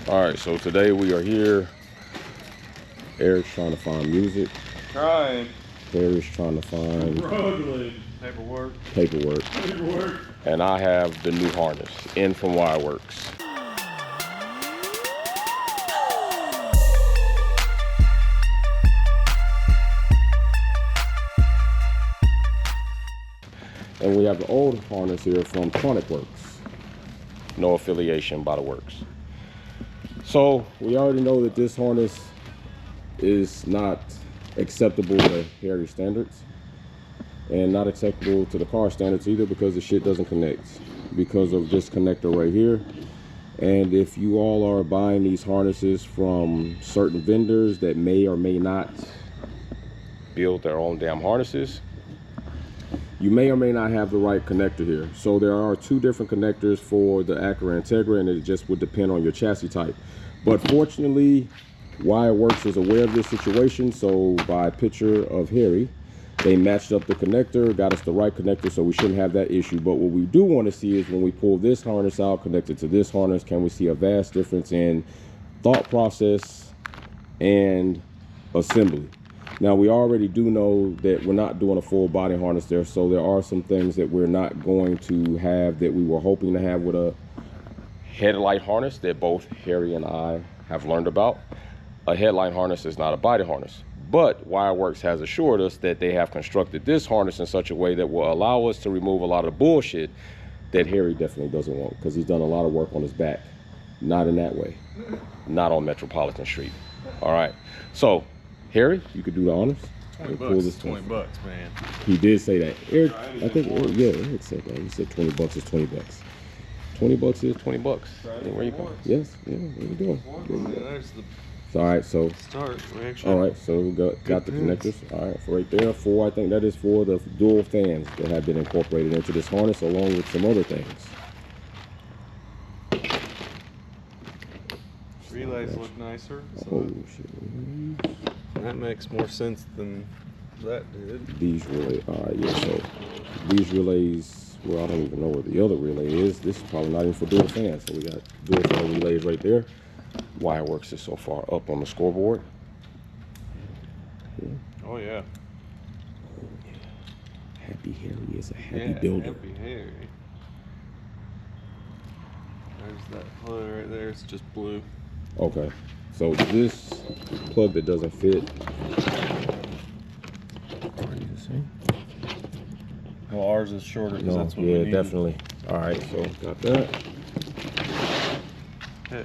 All right, so today we are here. Eric's trying to find music. Trying. Harry's trying to find paperwork. And I have the new harness in from Wireworks. And we have the old harness here from Tronic Works. No affiliation by the works. So we already know that this harness is not acceptable to Harry standards and not acceptable to the car standards either, because the shit doesn't connect because of this connector right here. And if you all are buying these harnesses from certain vendors that may or may not build their own damn harnesses, you may or may not have the right connector here. So there are two different connectors for the Acura Integra, and it just would depend on your chassis type. But fortunately, Wireworks is aware of this situation, so by picture of Harry, they matched up the connector, got us the right connector, so we shouldn't have that issue. But what we do want to see is when we pull this harness out, connected to this harness, can we see a vast difference in thought process and assembly? Now, we already do know that we're not doing a full body harness there, so there are some things that we're not going to have that we were hoping to have with a headlight harness that both Harry and I have learned about. A headlight harness is not a body harness, but Wireworks has assured us that they have constructed this harness in such a way that will allow us to remove a lot of bullshit that Harry definitely doesn't want, because he's done a lot of work on his back. Not in that way, not on Metropolitan Street. All right, so Harry, you could do the honors. 20 bucks, 20 bucks, man. He did say that. Eric, I think, yeah, Eric said that. He said 20 bucks is 20 bucks. 20 bucks is 20 bucks. Where you going? Yes, yeah, what are you doing? There's the all right, so start. All right, so we got the connectors. All right, for right there, I think that is for the dual fans that have been incorporated into this harness, along with some other things. Relays look nicer. So oh shit! That makes more sense than that did. These relays. All right, yeah. So these relays. Well, I don't even know where the other relay is. This is probably not even for dual fans. So we got dual fan relays right there. Wireworks is so far up on the scoreboard. Yeah. Oh yeah. Oh yeah. Happy Harry is a happy builder. Happy Harry. There's that plug right there. It's just blue. Okay. So this plug that doesn't fit. Well, ours is shorter because that's what we need. Definitely. All right. So got that.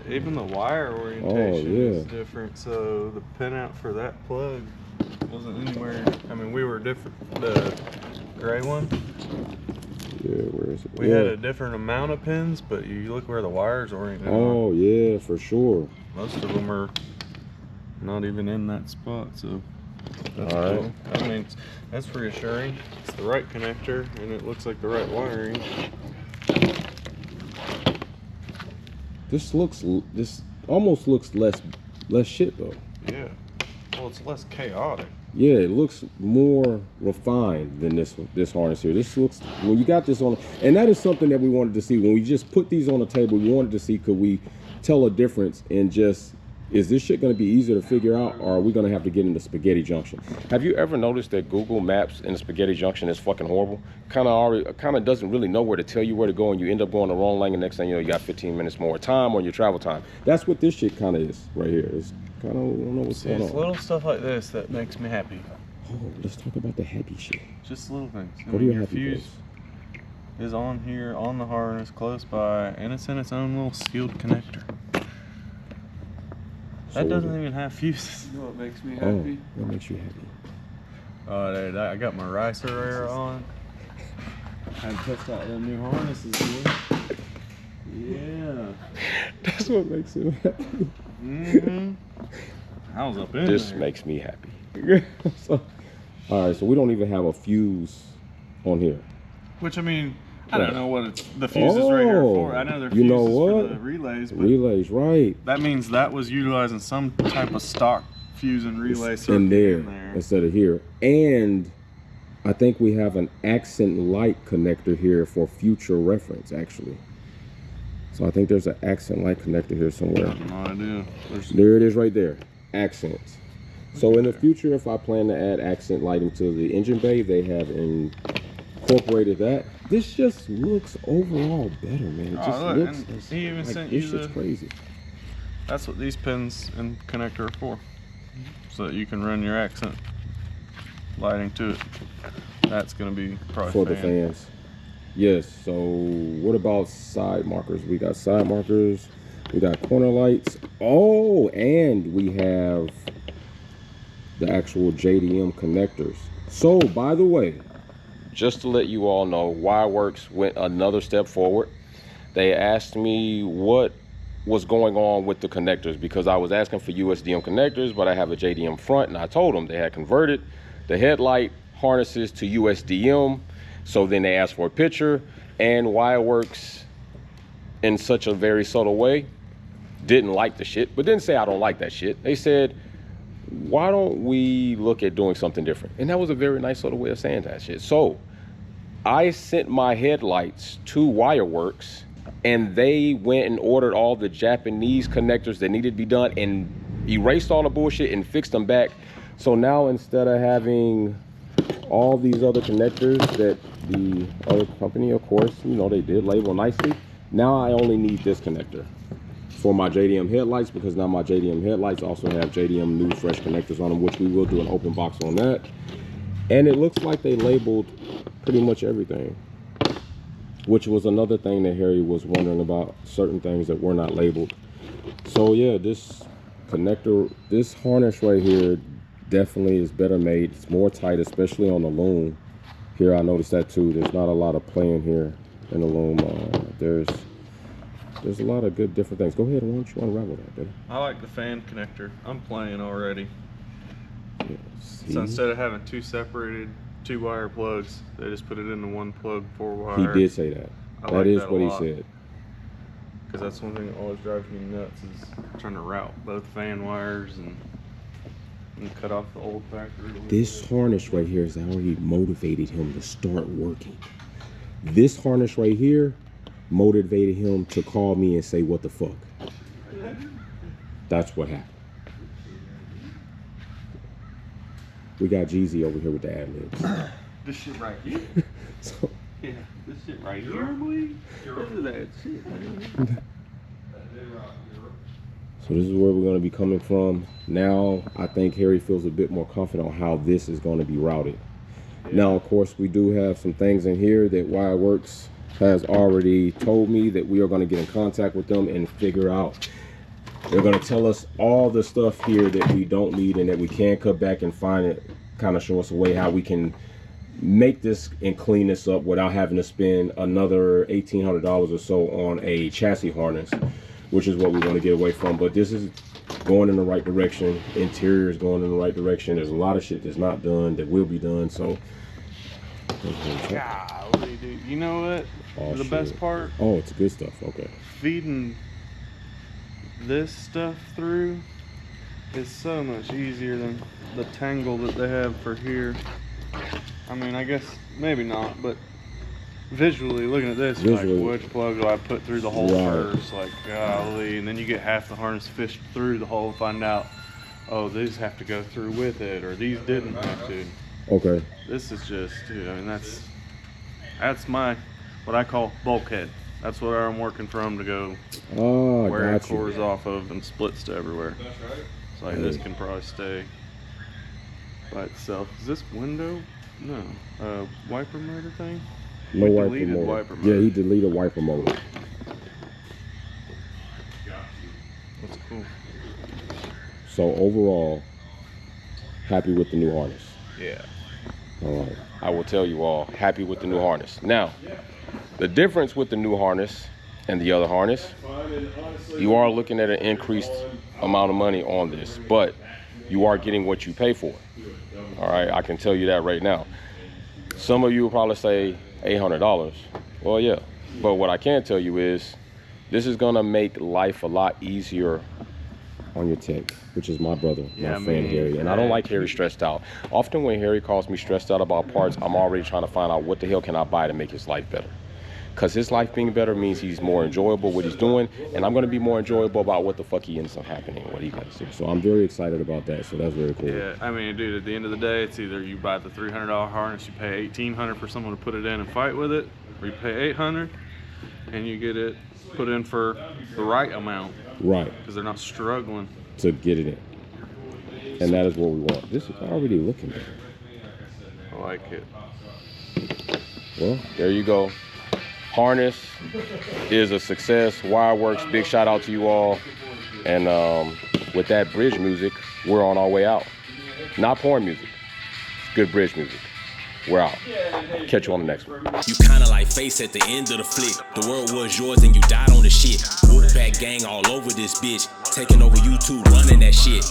Even the wire orientation is different, so the pinout for that plug wasn't anywhere. I mean, we were different. The gray one. Yeah, where is it? We had a different amount of pins, but you look where the wire's oriented. Oh yeah, for sure. Most of them are not even in that spot, so that's cool. I mean, that's reassuring. It's the right connector, and it looks like the right wiring. This almost looks less shit though. Yeah. Well, it's less chaotic. Yeah, it looks more refined than this harness here. This looks, when you got this on, and that is something that we wanted to see when we just put these on the table. We wanted to see, could we tell a difference in just, is this shit going to be easier to figure out, or are we going to have to get into Spaghetti Junction? Have you ever noticed that Google Maps in the Spaghetti Junction is fucking horrible? Kind of doesn't really know where to tell you where to go, and you end up going the wrong lane, and next thing you know, you got 15 minutes more time on your travel time. That's what this shit kind of is right here. It's kind of, I don't know what's going on. It's little stuff like this that makes me happy. Oh, let's talk about the happy shit. Just little things. What are you happy fuse is on here, on the harness, close by, and it's in its own little sealed connector. That doesn't even have fuses. You know what makes me happy? Oh, what makes you happy? Oh, I got my ricer air on. I touched out the new harnesses here. Yeah. That's what makes him happy. Mm-hmm. I was up in This there. makes me happy. All right, so we don't even have a fuse on here. Which, I mean, I don't know what the fuse is right here for. I know they're fuses for the relays, but relays, right? that means that was utilizing some type of stock fuse and relay circuit in there in instead of here. And I think we have an accent light connector here for future reference, actually. So I think there's an accent light connector here somewhere. No idea. There it is right there, accents. So in the future, if I plan to add accent lighting to the engine bay, they have incorporated that. This just looks overall better, man. It just looks he even like sent this you shit's crazy. That's what these pins and connector are for, so that you can run your accent lighting to it. That's going to be probably for the fans. Yes. So what about side markers? We got side markers. We got corner lights. Oh, and we have the actual JDM connectors. So by the way, just to let you all know, Wireworks went another step forward. They asked me what was going on with the connectors, because I was asking for USDM connectors, but I have a JDM front, and I told them they had converted the headlight harnesses to USDM. So then they asked for a picture, and Wireworks, in such a very subtle way, didn't like the shit, but didn't say I don't like that shit. They said, why don't we look at doing something different? And that was a very nice subtle way of saying that shit. So I sent my headlights to Wireworks, and they went and ordered all the Japanese connectors that needed to be done and erased all the bullshit and fixed them back. So now, instead of having all these other connectors that the other company, of course, you know, they did label nicely, now I only need this connector for my JDM headlights, because now my JDM headlights also have JDM new fresh connectors on them, which we will do an open box on that. And it looks like they labeled pretty much everything, which was another thing that Harry was wondering about, certain things that were not labeled. So yeah, this connector, this harness right here definitely is better made. It's more tight, especially on the loom. Here I noticed that too. There's not a lot of play in here in the loom. There's a lot of good different things. Go ahead, why don't you unravel that, baby? I like the fan connector. I'm playing already. Yeah, so instead of having two separated 2-wire plugs, they just put it into one plug, 4-wire. He did say that. That is what he said. Because that's one thing that always drives me nuts, is trying to route both fan wires and cut off the old factory. This harness right here is how he motivated him to start working. This harness right here motivated him to call me and say, what the fuck? That's what happened. We got Jeezy over here with the ad-libs. This shit right here. So, yeah, this shit right here, boy. Look at that shit. So this is where we're going to be coming from. Now, I think Harry feels a bit more confident on how this is going to be routed. Yeah. Now, of course, we do have some things in here that Wireworks has already told me that we are going to get in contact with them and figure out. They're going to tell us all the stuff here that we don't need and that we can cut back and find it, kind of show us a way how we can make this and clean this up without having to spend another $1,800 or so on a chassis harness, which is what we want to get away from. But this is going in the right direction. Interior is going in the right direction. There's a lot of shit that's not done that will be done. So golly, dude. You know what? Oh, the best part? Oh, it's good stuff. Okay. Feeding this stuff through is so much easier than the tangle that they have for here. I mean, I guess maybe not, but visually looking at this, like, which plug do I put through the hole first? Like, golly. And then you get half the harness fished through the hole and find out, oh, these have to go through with it, or these didn't have to. Okay. This is just, dude, I mean, that's my, what I call bulkhead. That's what I'm working from to go where it cores off of and splits to everywhere. It's like this can probably stay by itself. Is this window? No. Wiper motor thing? No wiper motor. Yeah, he deleted wiper motor. That's cool. So overall, happy with the new harness. Yeah. All right. I will tell you all, happy with the new harness. Now, the difference with the new harness and the other harness, you are looking at an increased amount of money on this, but you are getting what you pay for. All right, I can tell you that right now. Some of you will probably say $800. Well, yeah, but what I can tell you is this is gonna make life a lot easier on your tech, which is my brother, my friend Harry. And I don't like Harry stressed out. Often when Harry calls me stressed out about parts, I'm already trying to find out what the hell can I buy to make his life better. Because his life being better means he's more enjoyable what he's doing, and I'm going to be more enjoyable about what the fuck he ends up happening, what he does. So I'm very excited about that. So that's very cool. Yeah, I mean, dude, at the end of the day, it's either you buy the $300 harness, you pay $1,800 for someone to put it in and fight with it, or you pay $800 and you get it put in for the right amount. Right. Because they're not struggling to get it in. And that is what we want. This is already looking good. I like it. Well, there you go. Harness is a success. Wireworks, big shout out to you all. And with that bridge music, we're on our way out. Not porn music. It's good bridge music. We're out. Catch you on the next one. You kinda like Face at the end of the flick. The world was yours and you died on the shit. Wolfpack gang all over this bitch. Taking over YouTube, running that shit.